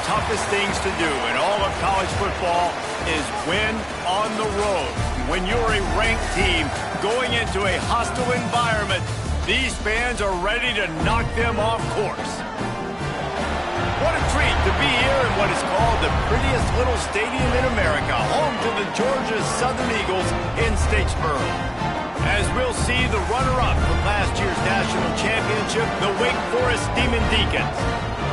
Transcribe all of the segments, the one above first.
toughest things to do in all of college football is win on the road. When you're a ranked team going into a hostile environment, these fans are ready to knock them off course. What a treat to be here in what is called the prettiest little stadium in America, home to the Georgia Southern Eagles in Statesboro. As we'll see the runner-up from last year's national championship, the Wake Forest Demon Deacons,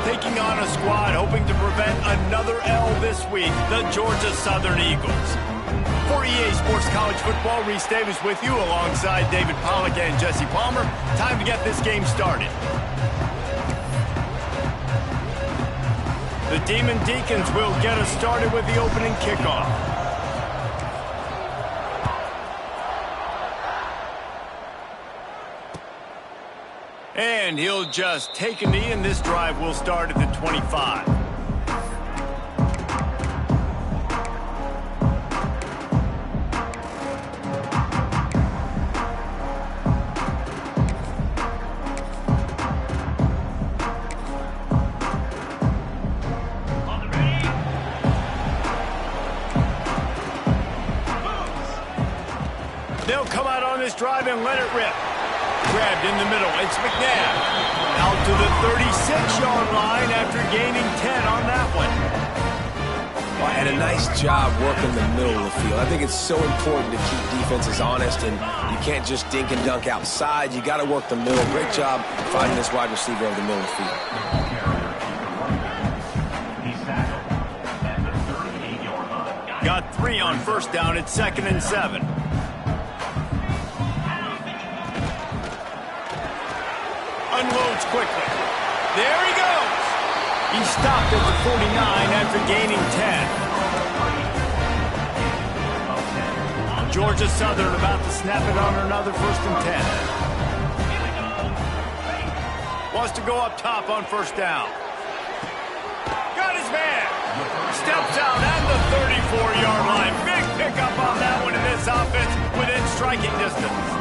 taking on a squad hoping to prevent another L this week, the Georgia Southern Eagles. For EA Sports College Football, Reese Davis with you alongside David Pollack and Jesse Palmer. Time to get this game started. The Demon Deacons will get us started with the opening kickoff. And he'll just take a knee, and this drive will start at the 25. They'll come out on this drive and let it rip. Grabbed in the middle. It's McNabb. Out to the 36-yard line after gaining 10 on that one. Well, and a nice job working the middle of the field. I think it's so important to keep defenses honest, and you can't just dink and dunk outside. You got to work the middle. Great job finding this wide receiver over the middle of the field. Got 3 on first down at 2nd and 7. Unloads quickly. There he goes. He stopped at the 49 after gaining 10. Georgia Southern about to snap it on another 1st and 10. Wants to go up top on first down. Got his man. Steps out at the 34-yard line. Big pickup on that one in this offense within striking distance.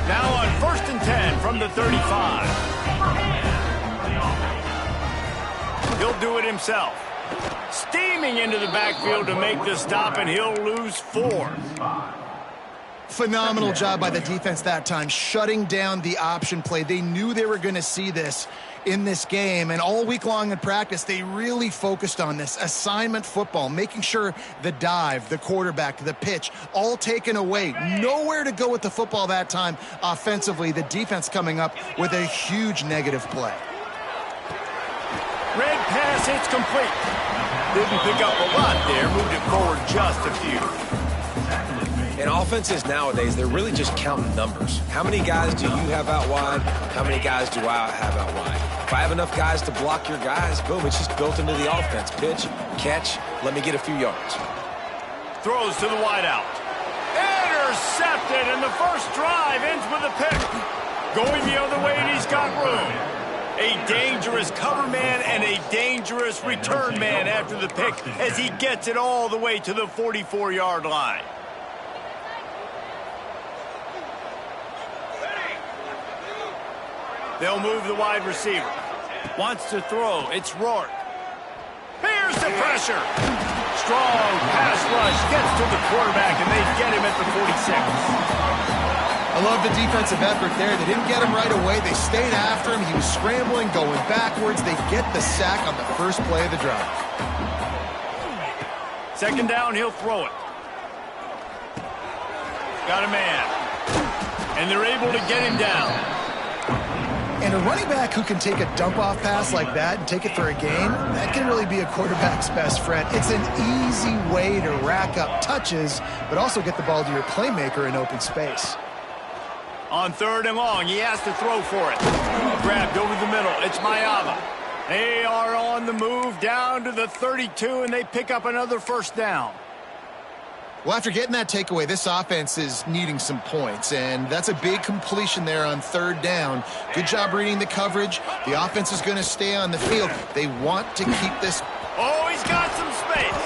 Now on 1st and 10 from the 35. He'll do it himself. Steaming into the backfield to make the stop, and he'll lose 4. Phenomenal job by the defense that time, shutting down the option play. They knew they were going to see this in this game, and all week long in practice, they really focused on this assignment football, making sure the dive, the quarterback, the pitch, all taken away. Nowhere to go with the football that time offensively. The defense coming up with a huge negative play. Red pass, it's complete. Didn't pick up a lot there, moved it forward just a few. In offenses nowadays, they're really just counting numbers. How many guys do you have out wide? How many guys do I have out wide? If I have enough guys to block your guys, boom, it's just built into the offense. Pitch, catch, let me get a few yards. Throws to the wideout. Intercepted, and the first drive ends with a pick. Going the other way, and he's got room. A dangerous cover man and a dangerous return man after the pick as he gets it all the way to the 44-yard line. They'll move the wide receiver. Wants to throw. It's Rourke. Here's the pressure. Strong pass rush. Gets to the quarterback, and they get him at the 46. I love the defensive effort there. They didn't get him right away. They stayed after him. He was scrambling, going backwards. They get the sack on the first play of the drive. 2nd down, he'll throw it. Got a man. And they're able to get him down. And a running back who can take a dump-off pass like that and take it for a gain, that can really be a quarterback's best friend. It's an easy way to rack up touches, but also get the ball to your playmaker in open space. On 3rd and long, he has to throw for it. Grabbed over the middle. It's Mayava. They are on the move down to the 32, and they pick up another 1st down. Well, after getting that takeaway, this offense is needing some points, and that's a big completion there on 3rd down. Good job reading the coverage. The offense is going to stay on the field. They want to keep this. Oh, he's got some space.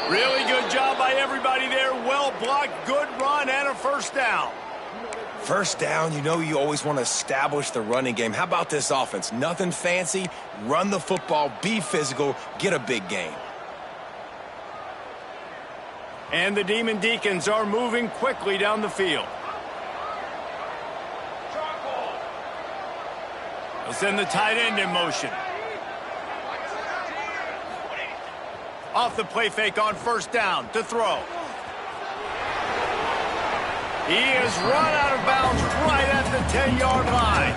Really good job by everybody there. Well blocked, good run, and a 1st down. First down, you know you always want to establish the running game. How about this offense? Nothing fancy. Run the football, be physical, get a big gain. And the Demon Deacons are moving quickly down the field. They'll send the tight end in motion. Off the play fake on first down to throw. He is run out of bounds right at the 10-yard line.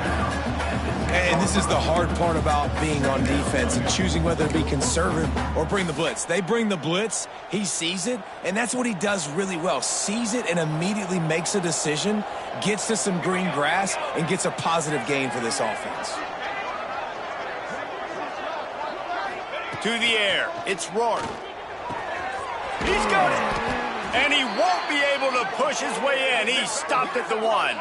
And this is the hard part about being on defense and choosing whether to be conservative or bring the blitz. They bring the blitz, he sees it, and that's what he does really well. Sees it and immediately makes a decision, gets to some green grass, and gets a positive gain for this offense. To the air, it's Rourke. He's got it. And he won't be able to push his way in. He's stopped at the 1.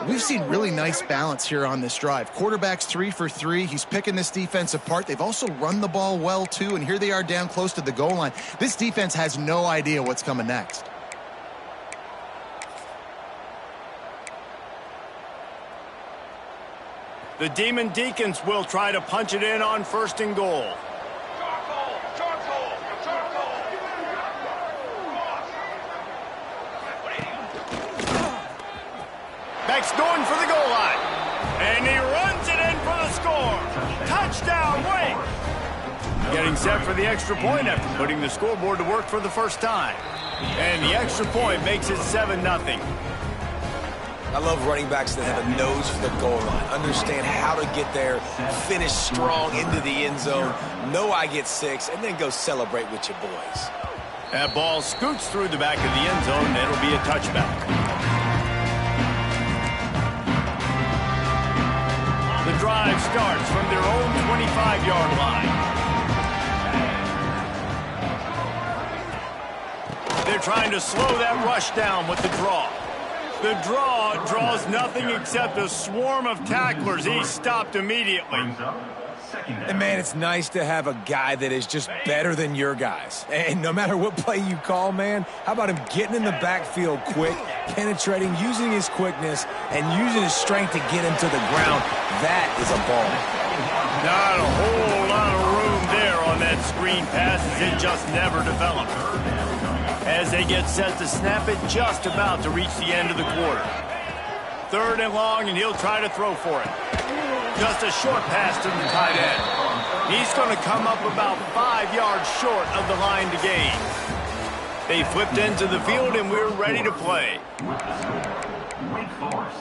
We've seen really nice balance here on this drive. Quarterback's 3 for 3. He's picking this defense apart. They've also run the ball well, too, and here they are down close to the goal line. This defense has no idea what's coming next. The Demon Deacons will try to punch it in on first and goal. Beck's going for the goal line. And he runs it in for the score. Touchdown, Wake. Getting set for the extra point after putting the scoreboard to work for the first time. And the extra point makes it 7-0. I love running backs that have a nose for the goal line. Understand how to get there, finish strong into the end zone, know I get 6, and then go celebrate with your boys. That ball scoots through the back of the end zone, and it'll be a touchback. The drive starts from their own 25-yard line. They're trying to slow that rush down with the draw. The draw draws nothing except a swarm of tacklers. He's stopped immediately. And, man, it's nice to have a guy that is just better than your guys. And no matter what play you call, man, how about him getting in the backfield quick, penetrating, using his quickness, and using his strength to get him to the ground. That is a ball. Not a whole lot of room there on that screen pass as it just never developed. As they get set to snap it, just about to reach the end of the quarter. 3rd and long, and he'll try to throw for it. Just a short pass to the tight end. He's going to come up about 5 yards short of the line to gain. They flipped into the field, and we're ready to play. Wake Forest,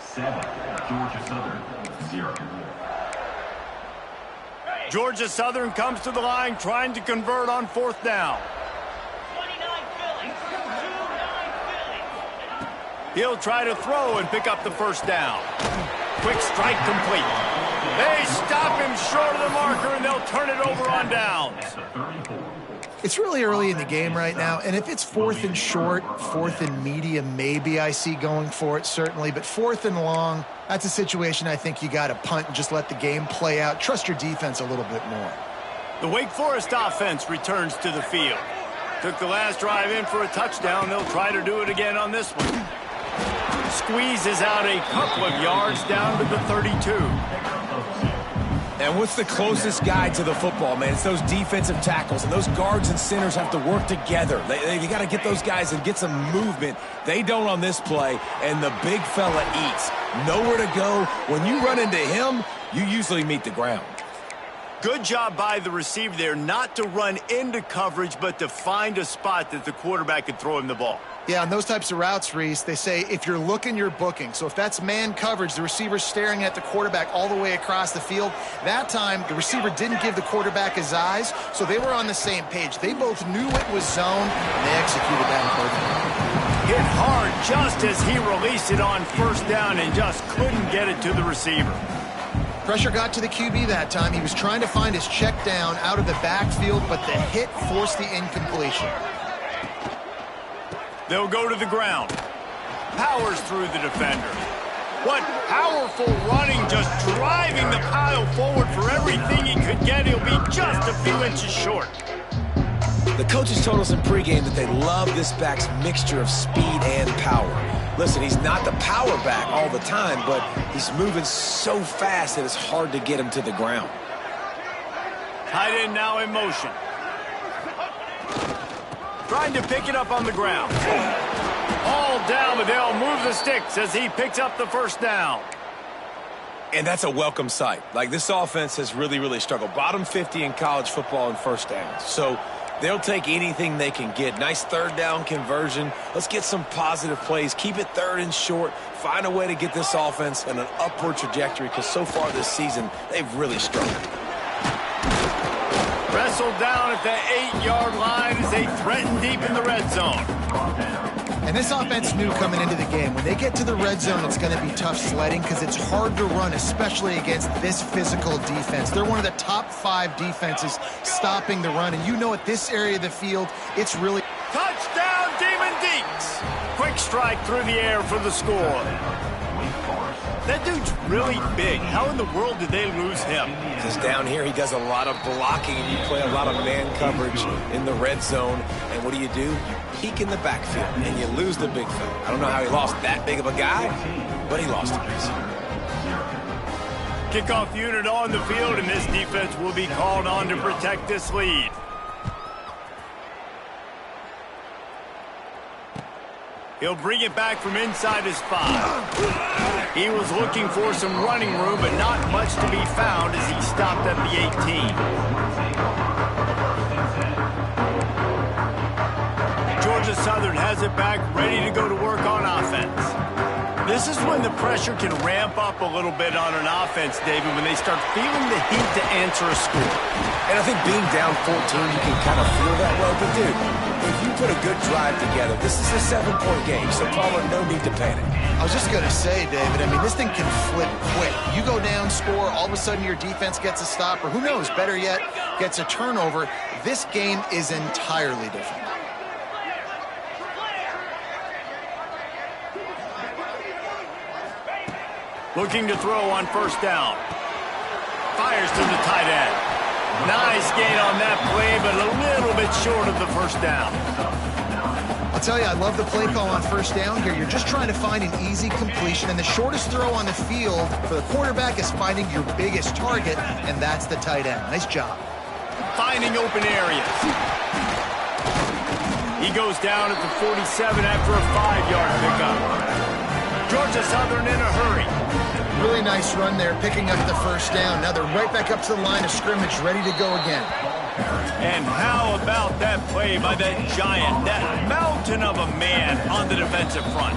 7. Georgia Southern, 0. Georgia Southern comes to the line trying to convert on 4th down. He'll try to throw and pick up the first down. Quick strike complete. They stop him short of the marker, and they'll turn it over on downs. It's really early in the game right now, and if it's 4th and short, 4th and medium, maybe I see going for it, certainly. But 4th and long, that's a situation I think you got to punt and just let the game play out. Trust your defense a little bit more. The Wake Forest offense returns to the field. Took the last drive in for a touchdown. They'll try to do it again on this one. Squeezes out a couple of yards down to the 32. And what's the closest guy to the football, man? It's those defensive tackles, and those guards and centers have to work together. You got to get those guys and get some movement. They don't on this play, and the big fella eats. Nowhere to go. When you run into him, you usually meet the ground. Good job by the receiver there not to run into coverage, but to find a spot that the quarterback could throw him the ball. Yeah, on those types of routes, Reese, they say if you're looking, you're booking. So if that's man coverage, the receiver's staring at the quarterback all the way across the field. That time, the receiver didn't give the quarterback his eyes, so they were on the same page. They both knew it was zone, and they executed that perfectly. Hit hard just as he released it on first down and just couldn't get it to the receiver. Pressure got to the QB that time. He was trying to find his check down out of the backfield, but the hit forced the incompletion. They'll go to the ground. Powers through the defender. What powerful running, just driving the pile forward for everything he could get. He'll be just a few inches short. The coaches told us in pregame that they love this back's mixture of speed and power. Listen, he's not the power back all the time, but he's moving so fast that it's hard to get him to the ground. Tight end now in motion. Trying to pick it up on the ground. All down, but they'll move the sticks as he picks up the first down. And that's a welcome sight. Like, this offense has really struggled. Bottom 50 in college football in first downs. So they'll take anything they can get. Nice third down conversion. Let's get some positive plays. Keep it third and short. Find a way to get this offense in an upward trajectory, because so far this season, they've really struggled. Wrestled down at the 8-yard line as they threaten deep in the red zone. And this offense knew coming into the game, when they get to the red zone, it's going to be tough sledding because it's hard to run, especially against this physical defense. They're one of the top 5 defenses stopping the run. And you know, at this area of the field, it's really... Touchdown, Demon Deeks! Quick strike through the air for the score. That dude's really big. How in the world did they lose him? Because down here he does a lot of blocking, and you play a lot of man coverage in the red zone. And what do? You peek in the backfield, and you lose the big fella. I don't know how he lost that big of a guy, but he lost him. Kickoff unit on the field, and this defense will be called on to protect this lead. He'll bring it back from inside his 5. He was looking for some running room, but not much to be found as he stopped at the 18. Georgia Southern has it back, ready to go to work on offense. This is when the pressure can ramp up a little bit on an offense, David, when they start feeling the heat to answer a score. And I think being down 14, you can kind of feel that way. But, dude, if you put a good drive together, this is a 7-point game, so Pollard, no need to panic. I was just going to say, David, I mean, this thing can flip quick. You go down, score, all of a sudden your defense gets a stop, or who knows, better yet, gets a turnover. This game is entirely different. Looking to throw on first down. Fires to the tight end. Nice gain on that play, but a little bit short of the first down. I'll tell you, I love the play call on first down here. You're just trying to find an easy completion, and the shortest throw on the field for the quarterback is finding your biggest target, and that's the tight end. Nice job. Finding open areas. He goes down at the 47 after a 5-yard pickup. Georgia Southern in a hurry. Really nice run there, picking up the first down. Now they're right back up to the line of scrimmage, ready to go again. And how about that play by that giant, that mountain of a man on the defensive front?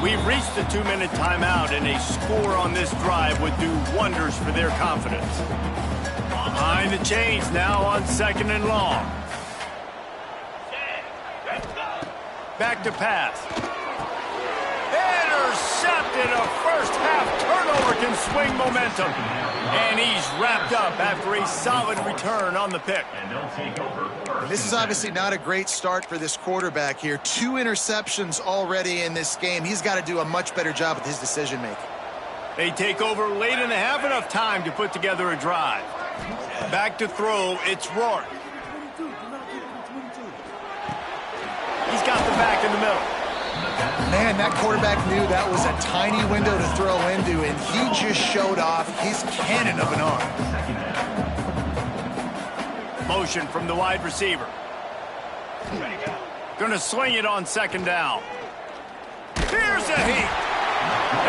We've reached the 2-minute timeout, and a score on this drive would do wonders for their confidence. Behind the chains now on 2nd and long. Back to pass. Intercepted. A first-half turnover can swing momentum. And he's wrapped up after a solid return on the pick. And this is obviously not a great start for this quarterback here. 2 interceptions already in this game. He's got to do a much better job with his decision-making. They take over late and have enough time to put together a drive. Back to throw, it's Rourke. He's got the back in the middle. Man, that quarterback knew that was a tiny window to throw into, and he just showed off his cannon of an arm. Motion from the wide receiver. Gonna swing it on 2nd down. Here's a heat.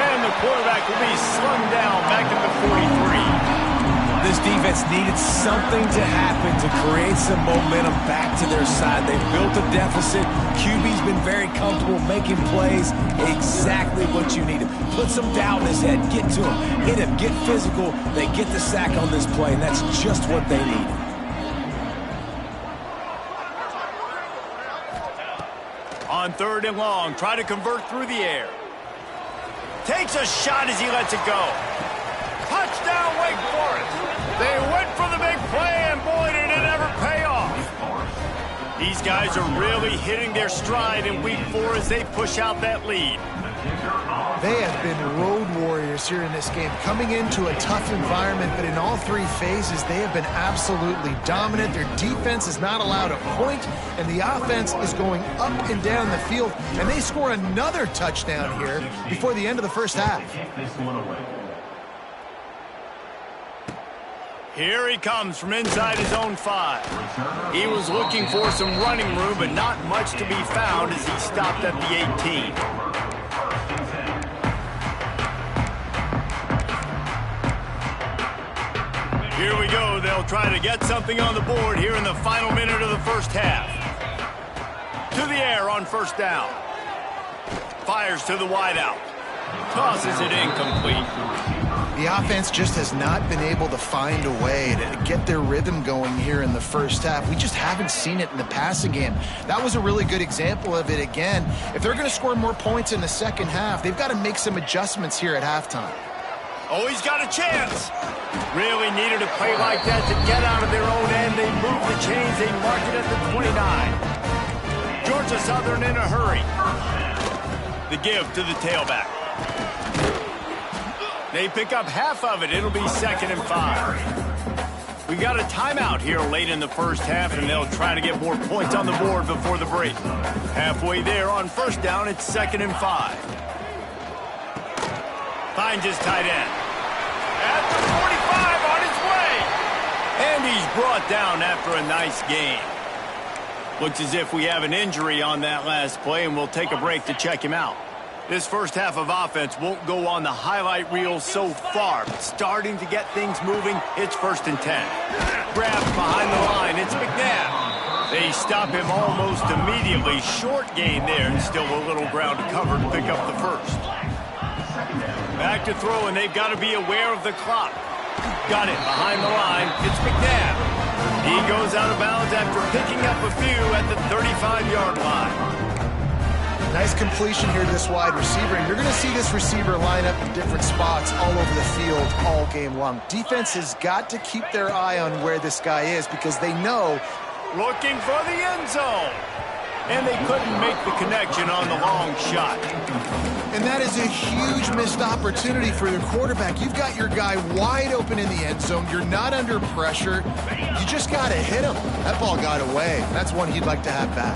And the quarterback will be slung down back at the 43. This defense needed something to happen to create some momentum back to their side. They've built a deficit. QB's been very comfortable making plays. Exactly what you needed. Put some doubt in his head. Get to him. Hit him. Get physical. They get the sack on this play, and that's just what they needed. On 3rd and long, try to convert through the air. Takes a shot as he lets it go. Touchdown, Wake Forest. They went for the big play, and boy, did it ever pay off. These guys are really hitting their stride in week 4 as they push out that lead. They have been road warriors here in this game, coming into a tough environment, but in all three phases, they have been absolutely dominant. Their defense is not allowed a point, and the offense is going up and down the field, and they score another touchdown here before the end of the first half. Here he comes from inside his own 5. He was looking for some running room, but not much to be found as he stopped at the 18. Here we go. They'll try to get something on the board here in the final minute of the first half. To the air on first down. Fires to the wideout. Tosses it incomplete. The offense just has not been able to find a way to get their rhythm going here in the first half. We just haven't seen it in the passing game. That was a really good example of it again. If they're going to score more points in the second half, they've got to make some adjustments here at halftime. Oh, he's got a chance. Really needed a play like that to get out of their own end. They move the chains. They mark it at the 29. Georgia Southern in a hurry. The give to the tailback. They pick up half of it. It'll be 2nd and 5. We got a timeout here late in the first half, and they'll try to get more points on the board before the break. Halfway there on first down, it's 2nd and 5. Finds his tight end. At the 45 on his way. And he's brought down after a nice gain. Looks as if we have an injury on that last play, and we'll take a break to check him out. This first half of offense won't go on the highlight reel so far, but starting to get things moving, it's 1st and 10. Grabbed behind the line, it's McNabb. They stop him almost immediately. Short gain there, and still a little ground to cover to pick up the first. Back to throw, and they've got to be aware of the clock. Got it behind the line. It's McNabb. He goes out of bounds after picking up a few at the 35-yard line. Nice completion here to this wide receiver, and you're going to see this receiver line up in different spots all over the field all game long. Defense has got to keep their eye on where this guy is because they know. Looking for the end zone. And they couldn't make the connection on the long shot. And that is a huge missed opportunity for your quarterback. You've got your guy wide open in the end zone. You're not under pressure. You just got to hit him. That ball got away. That's one he'd like to have back.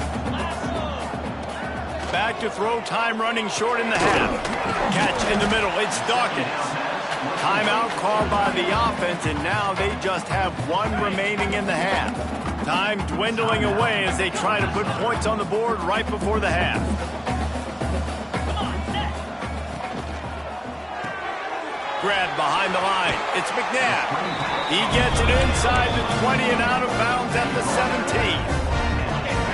Back to throw, time running short in the half. Catch in the middle, it's Dawkins. Timeout called by the offense, and now they just have one remaining in the half. Time dwindling away as they try to put points on the board right before the half. Grabbed behind the line, it's McNabb. He gets it inside the 20 and out of bounds at the 17.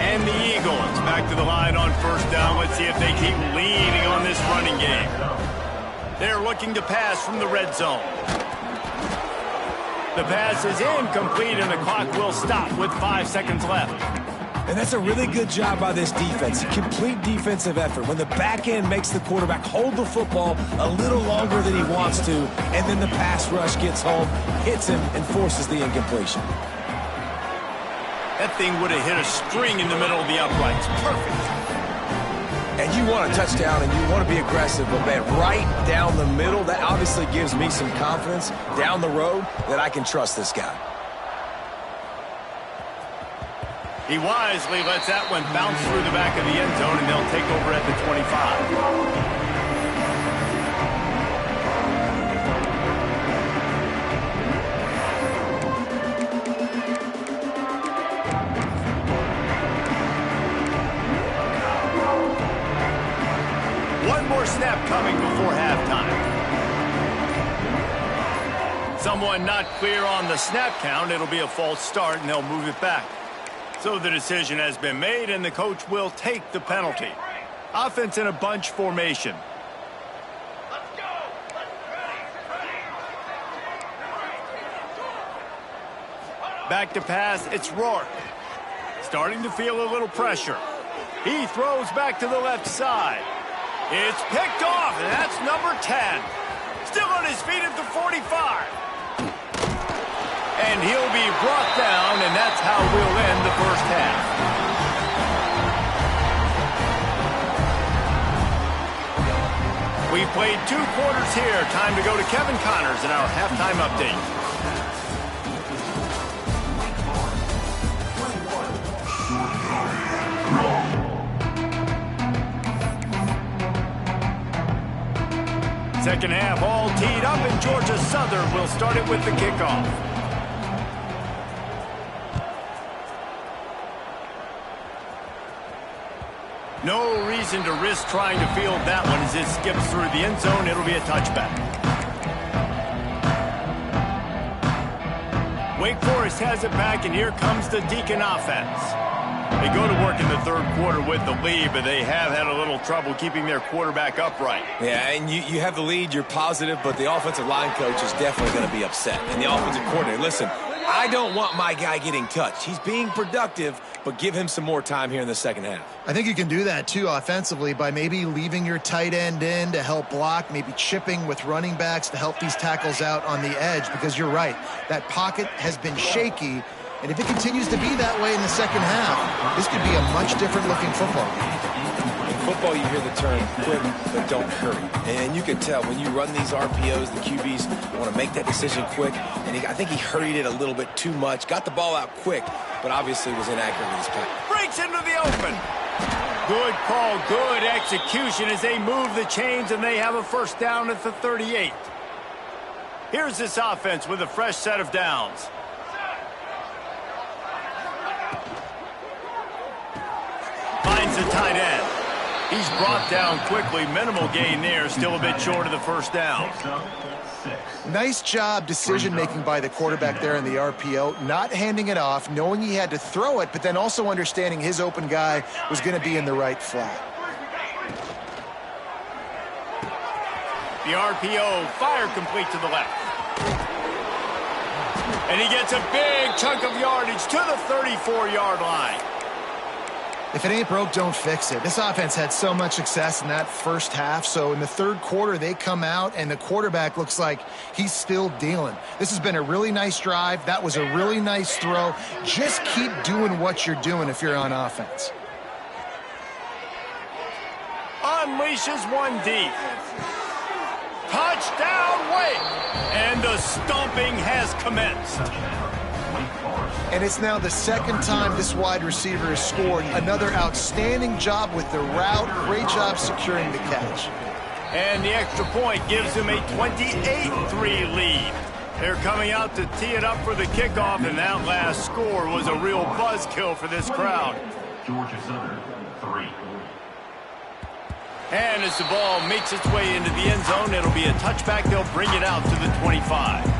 And the Eagles back to the line on first down. Let's see if they keep leaning on this running game. They're looking to pass from the red zone. The pass is incomplete, and the clock will stop with 5 seconds left. And that's a really good job by this defense. Complete defensive effort. When the back end makes the quarterback hold the football a little longer than he wants to, and then the pass rush gets home, hits him, and forces the incompletion. That thing would have hit a string in the middle of the uprights. Perfect. And you want a touchdown, and you want to be aggressive, but man, right down the middle, that obviously gives me some confidence down the road that I can trust this guy. He wisely lets that one bounce through the back of the end zone, and they'll take over at the 25. One more snap coming before halftime. Someone not clear on the snap count. It'll be a false start, and they'll move it back. So the decision has been made, and the coach will take the penalty. Offense in a bunch formation. Back to pass, it's Rourke. Starting to feel a little pressure. He throws back to the left side. It's picked off, and that's number 10. Still on his feet at the 45. And he'll be brought down, and that's how we'll end the first half. We've played 2 quarters here. Time to go to Kevin Connors in our halftime update. Second half all teed up, and Georgia Southern will start it with the kickoff. No reason to risk trying to field that one as it skips through the end zone. It'll be a touchback. Wake Forest has it back, and here comes the Deacon offense. They go to work in the third quarter with the lead, but they have had a little trouble keeping their quarterback upright. Yeah, and you have the lead, you're positive, but the offensive line coach is definitely going to be upset. And the offensive coordinator, listen, I don't want my guy getting touched. He's being productive, but give him some more time here in the second half. I think you can do that, too, offensively, by maybe leaving your tight end in to help block, maybe chipping with running backs to help these tackles out on the edge, because you're right. That pocket has been shaky, and if it continues to be that way in the second half, this could be a much different-looking football game. In football, you hear the term quick, but don't hurry. And you can tell when you run these RPOs, the QBs want to make that decision quick. And I think he hurried it a little bit too much. Got the ball out quick, but obviously was inaccurate with his pass. Breaks into the open. Good call, good execution as they move the chains, and they have a first down at the 38. Here's this offense with a fresh set of downs. Finds the tight end. He's brought down quickly. Minimal gain there. Still a bit short of the first down. Nice job decision-making by the quarterback there in the RPO. Not handing it off, knowing he had to throw it, but then also understanding his open guy was going to be in the right flat. The RPO, fire complete to the left. And he gets a big chunk of yardage to the 34-yard line. If it ain't broke, don't fix it. This offense had so much success in that first half, so in the third quarter, they come out, and the quarterback looks like he's still dealing. This has been a really nice drive. That was a really nice throw. Just keep doing what you're doing if you're on offense. Unleashes one deep. Touchdown, Wake! And the stomping has commenced. And it's now the second time this wide receiver has scored. Another outstanding job with the route. Great job securing the catch. And the extra point gives him a 28-3 lead. They're coming out to tee it up for the kickoff, and that last score was a real buzzkill for this crowd. Georgia Southern, 3. And as the ball makes its way into the end zone, it'll be a touchback. They'll bring it out to the 25.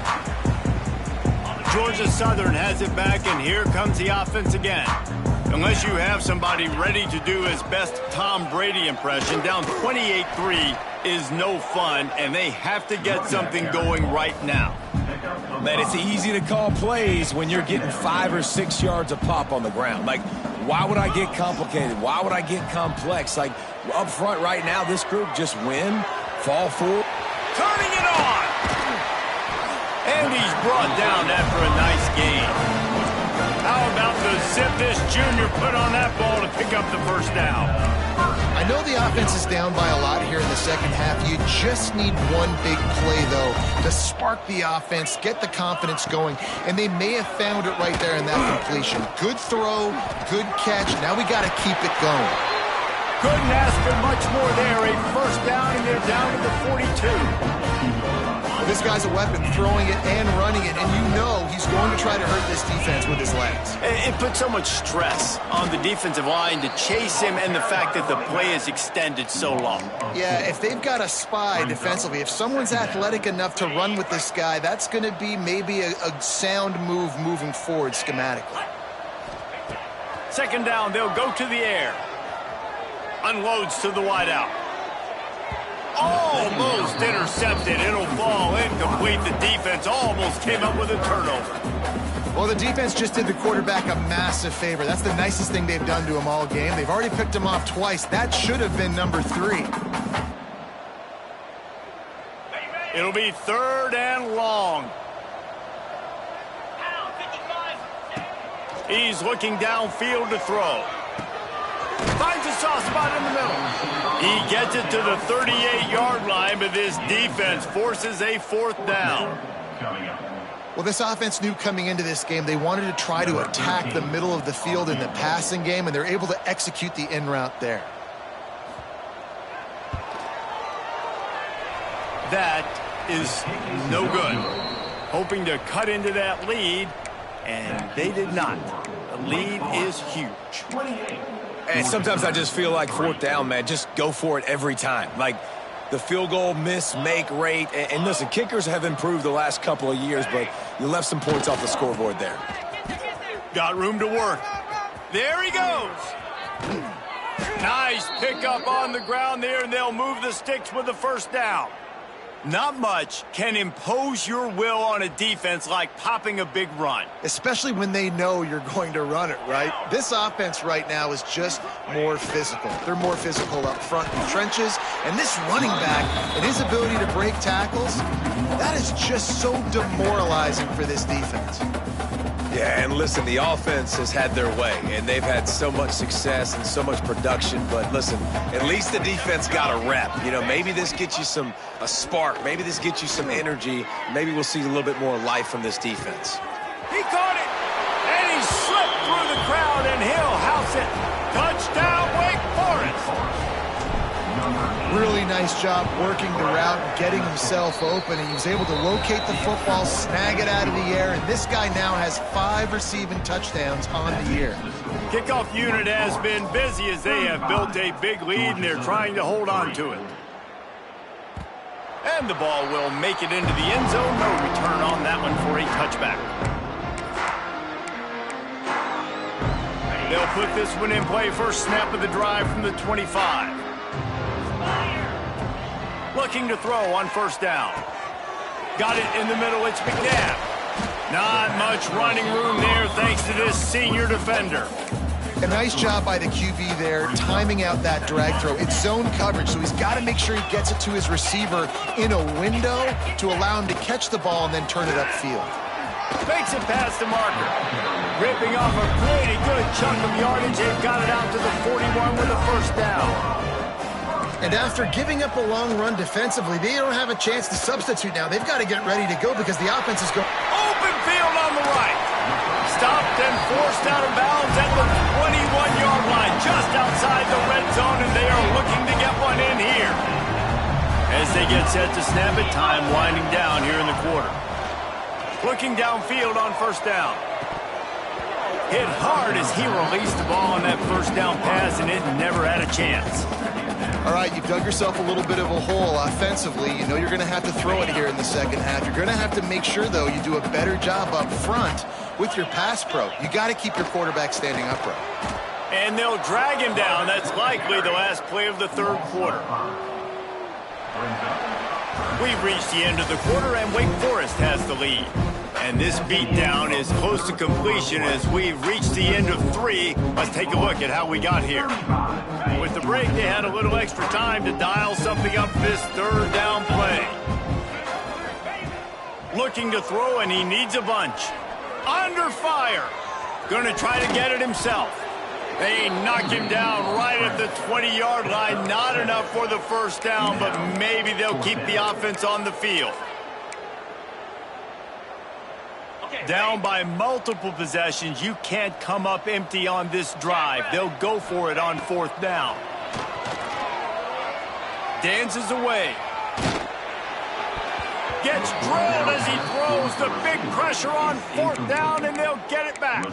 Georgia Southern has it back, and here comes the offense again. Unless you have somebody ready to do his best Tom Brady impression, down 28-3 is no fun, and they have to get something going right now. Man, it's easy to call plays when you're getting 5 or 6 yards a pop on the ground. Like, why would I get complicated? Why would I get complex? Like, up front right now, this group just win, fall forward. Turning it on! And he's brought down after a nice gain. How about the zip this junior put on that ball to pick up the first down? I know the offense is down by a lot here in the second half. You just need one big play, though, to spark the offense, get the confidence going, and they may have found it right there in that completion. Good throw, good catch. Now we got to keep it going. Couldn't ask for much more there. A first down, and they're down to the 42. This guy's a weapon, throwing it and running it, and you know he's going to try to hurt this defense with his legs. It puts so much stress on the defensive line to chase him, and the fact that the play is extended so long. Yeah, if they've got a spy defensively, if someone's athletic enough to run with this guy, that's going to be maybe a sound move moving forward schematically. Second down, they'll go to the air. Unloads to the wideout. Almost intercepted. It'll fall incomplete. The defense almost came up with a turnover. Well, the defense just did the quarterback a massive favor. That's the nicest thing they've done to him all game. They've already picked him off twice. That should have been number 3. It'll be third and long. He's looking downfield to throw. Finds a soft spot in the middle. He gets it to the 38-yard line, but this defense forces a 4th down. Well, this offense knew coming into this game they wanted to try to attack the middle of the field in the passing game, and they're able to execute the in route there. That is no good. Hoping to cut into that lead, and they did not. The lead is huge. And sometimes I just feel like 4th down, man, just go for it every time. Like the field goal miss-make rate. And listen, kickers have improved the last couple of years, but you left some points off the scoreboard there. Got room to work. There he goes. Nice pickup on the ground there, and they'll move the sticks with the 1st down. Not much can impose your will on a defense like popping a big run. Especially when they know you're going to run it, right? This offense right now is just more physical. They're more physical up front in the trenches. And this running back and his ability to break tackles, that is just so demoralizing for this defense. Yeah, and listen, the offense has had their way, and they've had so much success and so much production. But listen, at least the defense got a rep. You know, maybe this gets you a spark. Maybe this gets you some energy. Maybe we'll see a little bit more life from this defense. He caught it, and he slipped through the crowd, and he'll house it. Touchdown, Wake Forest. Really nice job working the route and getting himself open. And he was able to locate the football, snag it out of the air, and this guy now has 5 receiving touchdowns on the year. Kickoff unit has been busy as they have built a big lead, and they're trying to hold on to it. And the ball will make it into the end zone. No return on that one for a touchback. They'll put this one in play. First snap of the drive from the 25. Looking to throw on 1st down. Got it in the middle. It's McNabb. Not much running room there thanks to this senior defender. A nice job by the QB there, timing out that drag throw. It's zone coverage, so he's got to make sure he gets it to his receiver in a window to allow him to catch the ball and then turn it upfield. Makes it past the marker. Ripping off a pretty good chunk of yardage. They've got it out to the 41 with a 1st down. And after giving up a long run defensively, they don't have a chance to substitute now. They've got to get ready to go because the offense is going. Open field on the right. Stopped and forced out of bounds at the 21-yard line, just outside the red zone, and they are looking to get one in here. As they get set to snap it, time winding down here in the quarter. Looking downfield on 1st down. Hit hard as he released the ball on that 1st down pass, and it never had a chance. All right, you've dug yourself a little bit of a hole offensively. You know you're going to have to throw it here in the 2nd half. You're going to have to make sure, though, you do a better job up front with your pass pro. You got to keep your quarterback standing upright. And they'll drag him down. That's likely the last play of the 3rd quarter. We've reached the end of the quarter, and Wake Forest has the lead. And this beatdown is close to completion as we've reached the end of 3. Let's take a look at how we got here. With the break, they had a little extra time to dial something up for this 3rd down play. Looking to throw, and he needs a bunch. Under fire. Going to try to get it himself. They knock him down right at the 20-yard line. Not enough for the 1st down, but maybe they'll keep the offense on the field. Down by multiple possessions, you can't come up empty on this drive. They'll go for it on 4th down. Dances away. Gets drilled as he throws. The big pressure on 4th down, and they'll get it back.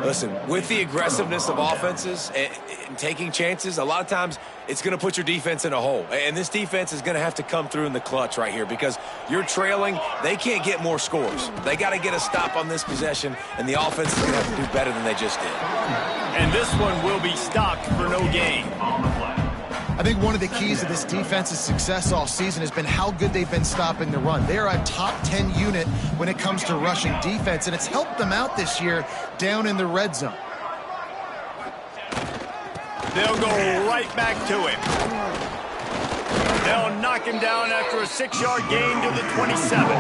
Listen, with the aggressiveness of offenses and taking chances, a lot of times it's going to put your defense in a hole. And this defense is going to have to come through in the clutch right here because you're trailing. They can't get more scores. They got to get a stop on this possession, and the offense is going to have to do better than they just did. And this one will be stopped for no gain. I think one of the keys to this defense's success all season has been how good they've been stopping the run. They are a top 10 unit when it comes to rushing defense, and it's helped them out this year down in the red zone. They'll go right back to him. They'll knock him down after a 6-yard gain to the 27.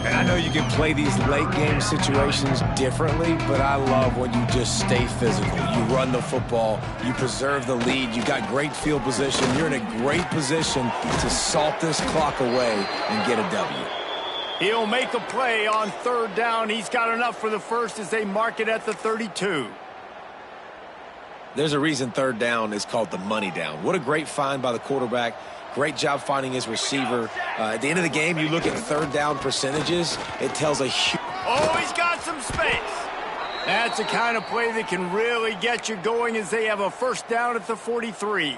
And I know you can play these late game situations differently, but I love when you just stay physical. You run the football, you preserve the lead, you got great field position. You're in a great position to salt this clock away and get a W. He'll make a play on third down. He's got enough for the first as they mark it at the 32. There's a reason third down is called the money down. What a great find by the quarterback. Great job finding his receiver. At the end of the game, you look at third down percentages. It tells a huge... Oh, he's got some space. That's the kind of play that can really get you going as they have a first down at the 43.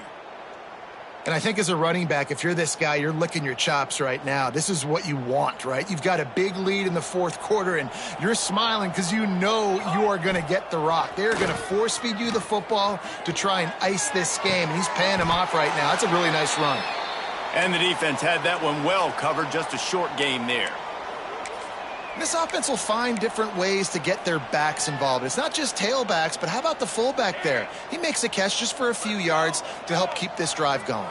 And I think as a running back, if you're this guy, you're licking your chops right now. This is what you want, right? You've got a big lead in the fourth quarter, and you're smiling because you know you are going to get the rock. They're going to force feed you the football to try and ice this game, and he's paying him off right now. That's a really nice run. And the defense had that one well covered, just a short game there. This offense will find different ways to get their backs involved. It's not just tailbacks, but how about the fullback there? He makes a catch just for a few yards to help keep this drive going.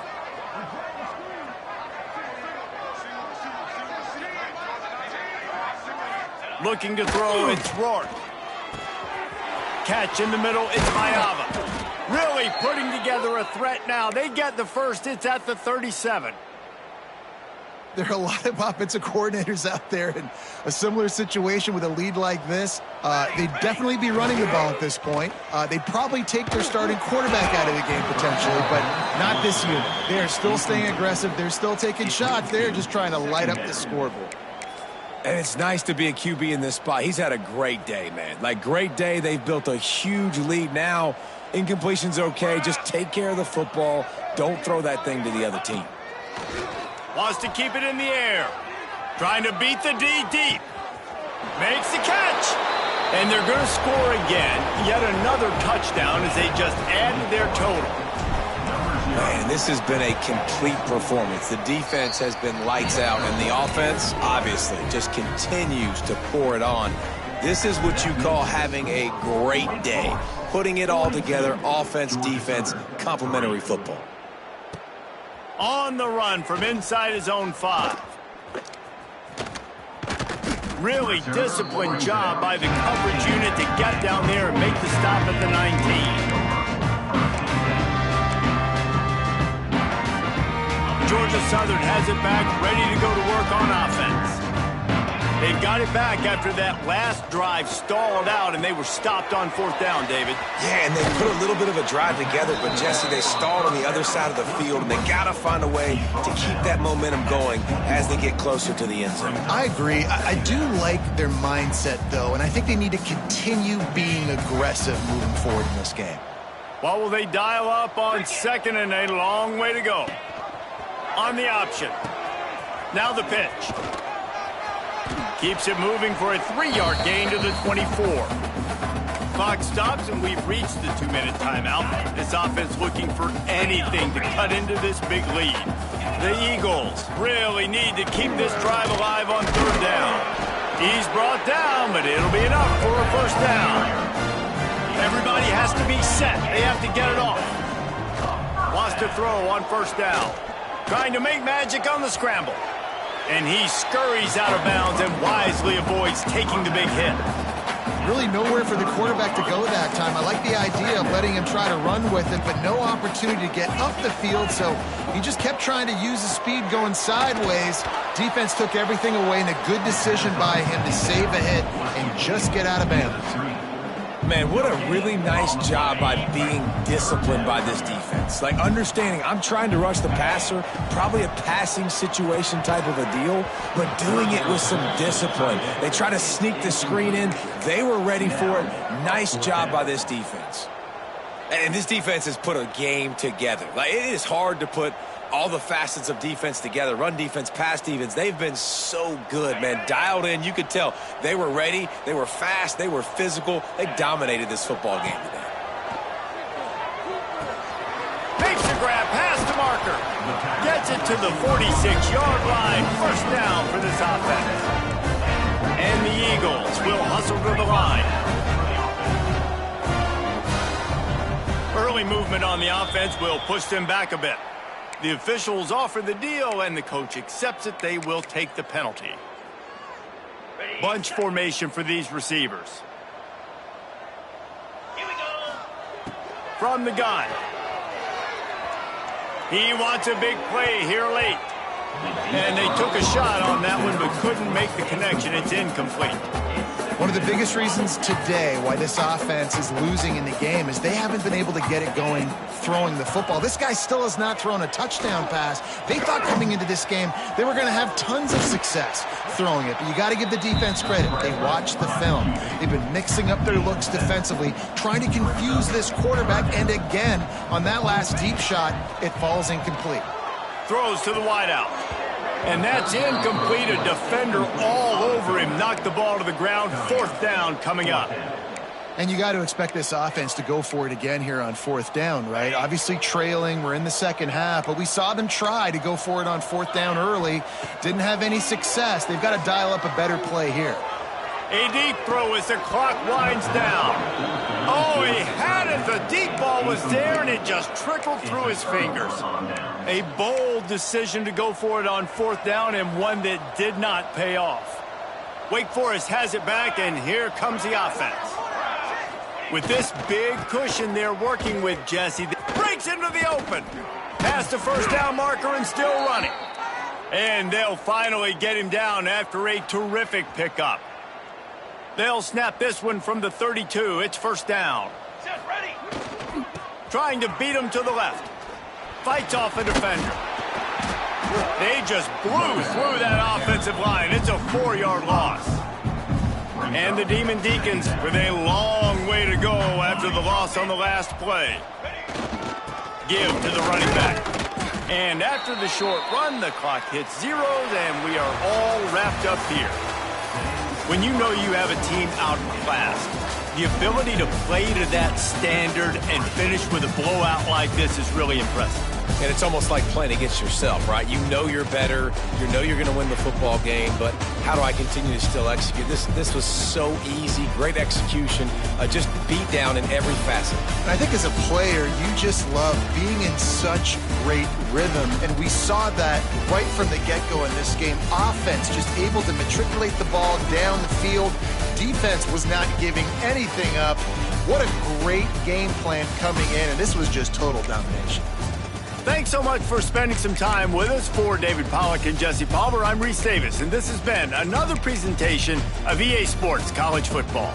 Looking to throw, it's Rourke. Catch in the middle, it's Maiava. Really putting together a threat now. They get the first, it's at the 37. There are a lot of offensive coordinators out there in a similar situation with a lead like this. They'd definitely be running the ball at this point. They'd probably take their starting quarterback out of the game potentially, but not this unit. They are still staying aggressive. They're still taking shots. They're just trying to light up the scoreboard. And it's nice to be a QB in this spot. He's had a great day, man. Like, great day. They've built a huge lead now. Incompletion's okay. Just take care of the football. Don't throw that thing to the other team. Wants to keep it in the air. Trying to beat the D deep. Makes the catch. And they're going to score again. Yet another touchdown as they just added their total. Man, this has been a complete performance. The defense has been lights out, and the offense, obviously, just continues to pour it on. This is what you call having a great day. Putting it all together, offense, defense, complementary football. On the run from inside his own 5. Really disciplined job by the coverage unit to get down there and make the stop at the 19. Georgia Southern has it back, ready to go to work on offense. They've got it back after that last drive stalled out, and they were stopped on fourth down, David. Yeah, and they put a little bit of a drive together, but, Jesse, they stalled on the other side of the field, and they got to find a way to keep that momentum going as they get closer to the end zone. I agree. I do like their mindset, though, and I think they need to continue being aggressive moving forward in this game. What will they dial up on second and a long way to go? On the option. Now the pitch. Keeps it moving for a 3-yard gain to the 24. Clock stops, and we've reached the 2-minute timeout. This offense looking for anything to cut into this big lead. The Eagles really need to keep this drive alive on third down. He's brought down, but it'll be enough for a first down. Everybody has to be set. They have to get it off. Wants to throw on first down. Trying to make magic on the scramble. And he scurries out of bounds and wisely avoids taking the big hit. Really nowhere for the quarterback to go that time. I like the idea of letting him try to run with it, but no opportunity to get up the field, so he just kept trying to use the speed going sideways. Defense took everything away, and a good decision by him to save a hit and just get out of bounds. Man, what a really nice job by being disciplined by this defense. Like, understanding I'm trying to rush the passer, probably a passing situation type of a deal, but doing it with some discipline. They try to sneak the screen in. They were ready for it. Nice job by this defense. And this defense has put a game together. Like, it is hard to put all the facets of defense together. Run defense, pass defense. They've been so good, man. Dialed in. You could tell they were ready. They were fast. They were physical. They dominated this football game today. Makes the grab, pass to Marker. Gets it to the 46-yard line. First down for this offense. And the Eagles will hustle to the line. Early movement on the offense will push them back a bit. The officials offer the deal, and the coach accepts it. They will take the penalty. Bunch formation for these receivers. Here we go. From the gun. He wants a big play here late. And they took a shot on that one but couldn't make the connection. It's incomplete. One of the biggest reasons today why this offense is losing in the game is they haven't been able to get it going throwing the football. This guy still has not thrown a touchdown pass. They thought coming into this game they were going to have tons of success throwing it, but you got to give the defense credit. They watched the film. They've been mixing up their looks defensively, trying to confuse this quarterback, and again, on that last deep shot, it falls incomplete. Throws to the wideout. And that's incomplete. A defender all over him. Knocked the ball to the ground. 4th down coming up. And you got to expect this offense to go for it again here on 4th down, right? Obviously trailing. We're in the second half, but we saw them try to go for it on 4th down early. Didn't have any success. They've got to dial up a better play here. A deep throw as the clock winds down. Oh, he had it. The deep ball was there, and it just trickled through his fingers. A bold decision to go for it on 4th down, and one that did not pay off. Wake Forest has it back, and here comes the offense. With this big cushion they're working with, Jesse, breaks into the open. Past the 1st down marker and still running. And they'll finally get him down after a terrific pickup. They'll snap this one from the 32. It's 1st down. Trying to beat him to the left. Fights off a defender. They just blew through that offensive line. It's a 4-yard loss. And the Demon Deacons with a long way to go after the loss on the last play. Give to the running back. And after the short run, the clock hits zeros, and we are all wrapped up here. When you know you have a team outclassed, the ability to play to that standard and finish with a blowout like this is really impressive. And it's almost like playing against yourself, right? You know you're better. You know you're going to win the football game, but how do I continue to still execute? This was so easy, great execution, just beat down in every facet. And I think as a player, you just love being in such great rhythm, and we saw that right from the get-go in this game. Offense just able to matriculate the ball down the field. Defense was not giving anything up. What a great game plan coming in, and this was just total domination. Thanks so much for spending some time with us. For David Pollack and Jesse Palmer, I'm Reese Davis, and this has been another presentation of EA Sports College Football.